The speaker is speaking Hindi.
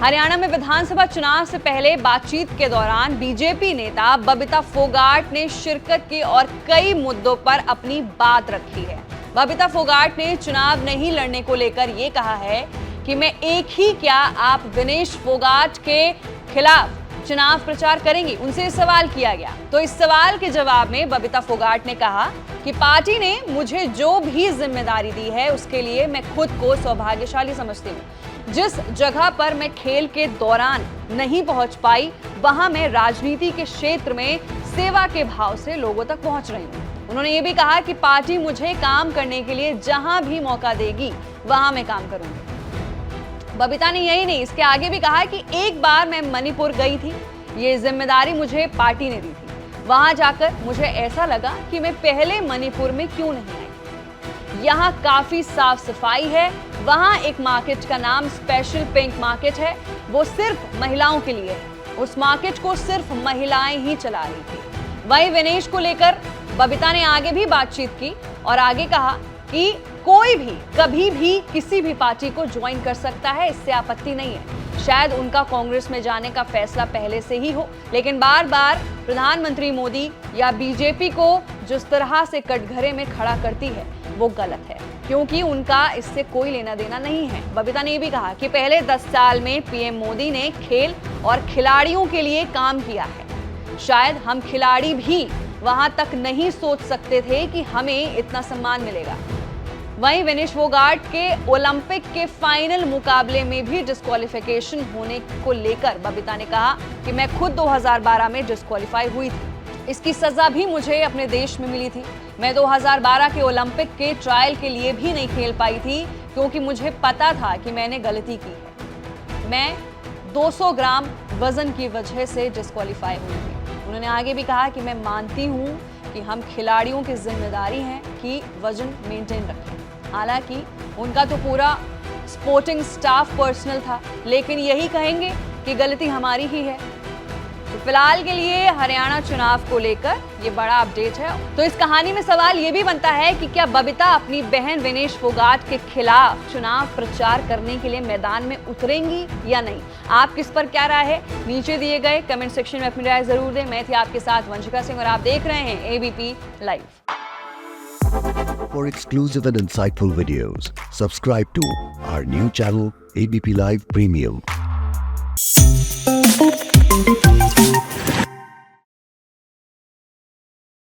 हरियाणा में विधानसभा चुनाव से पहले बातचीत के दौरान बीजेपी नेता बबीता फोगाट ने शिरकत की और कई मुद्दों पर अपनी बात रखी है। बबीता फोगाट ने चुनाव नहीं लड़ने को लेकर ये कहा है कि मैं एक ही क्या आप विनेश फोगाट के खिलाफ चुनाव प्रचार करेंगी। उनसे सवाल किया गया तो इस सवाल के जवाब में बबीता फोगाट ने कहा कि पार्टी ने मुझे जो भी जिम्मेदारी दी है उसके लिए मैं खुद को सौभाग्यशाली समझती हूँ। जिस जगह पर मैं खेल के दौरान नहीं पहुंच पाई वहां मैं राजनीति के क्षेत्र में सेवा के भाव से लोगों तक पहुंच रही हूं। उन्होंने ये भी कहा कि पार्टी मुझे काम करने के लिए जहां भी मौका देगी वहां मैं काम करूंगी। बबीता ने यही नहीं, इसके आगे भी कहा कि एक बार मैं मणिपुर गई थी, ये जिम्मेदारी मुझे पार्टी ने दी थी। वहां जाकर मुझे ऐसा लगा कि मैं पहले मणिपुर में क्यों नहीं आई। यहाँ काफी साफ सफाई है। वहां एक मार्केट का नाम स्पेशल पिंक मार्केट है, वो सिर्फ महिलाओं के लिए है। उस मार्केट को सिर्फ महिलाएं ही चला रही थी। वहीं विनेश को लेकर बबीता ने आगे भी बातचीत की और आगे कहा कि कोई भी कभी भी किसी भी पार्टी को ज्वाइन कर सकता है, इससे आपत्ति नहीं है। शायद उनका कांग्रेस में जाने का फैसला पहले से ही हो, लेकिन बार बार प्रधानमंत्री मोदी या बीजेपी को जिस तरह से कटघरे में खड़ा करती है वो गलत है, क्योंकि उनका इससे कोई लेना देना नहीं है। बबीता ने भी कहा कि पहले 10 साल में पीएम मोदी ने खेल और खिलाड़ियों के लिए काम किया है। शायद हम खिलाड़ी भी वहां तक नहीं सोच सकते थे कि हमें इतना सम्मान मिलेगा। वहीं विनेश फोगाट के ओलंपिक के फाइनल मुकाबले में भी डिस्क्वालिफिकेशन होने को लेकर बबीता ने कहा कि मैं खुद 2012 में डिस्क्वालीफाई हुई थी। इसकी सजा भी मुझे अपने देश में मिली थी। मैं 2012 के ओलंपिक के ट्रायल के लिए भी नहीं खेल पाई थी क्योंकि मुझे पता था कि मैंने गलती की है। मैं 200 ग्राम वजन की वजह से डिस्क्वालीफाई हुई थी। उन्होंने आगे भी कहा कि मैं मानती हूँ कि हम खिलाड़ियों की जिम्मेदारी है कि वजन मेंटेन रखें। हालांकि उनका तो पूरा स्पोर्टिंग स्टाफ पर्सनल था, लेकिन यही कहेंगे कि गलती हमारी ही है। तो फिलहाल के लिए हरियाणा चुनाव को लेकर ये बड़ा अपडेट है। तो इस कहानी में सवाल ये भी बनता है कि क्या बबीता अपनी बहन विनेश फोगाट के खिलाफ चुनाव प्रचार करने के लिए मैदान में उतरेंगी या नहीं। आप किस पर क्या राय है, नीचे दिए गए कमेंट सेक्शन में अपनी राय जरूर दें। मैं थी आपके साथ वंशिका सिंह और आप देख रहे हैं ABP live. For exclusive and insightful videos, subscribe to our new channel ABP Live Premium.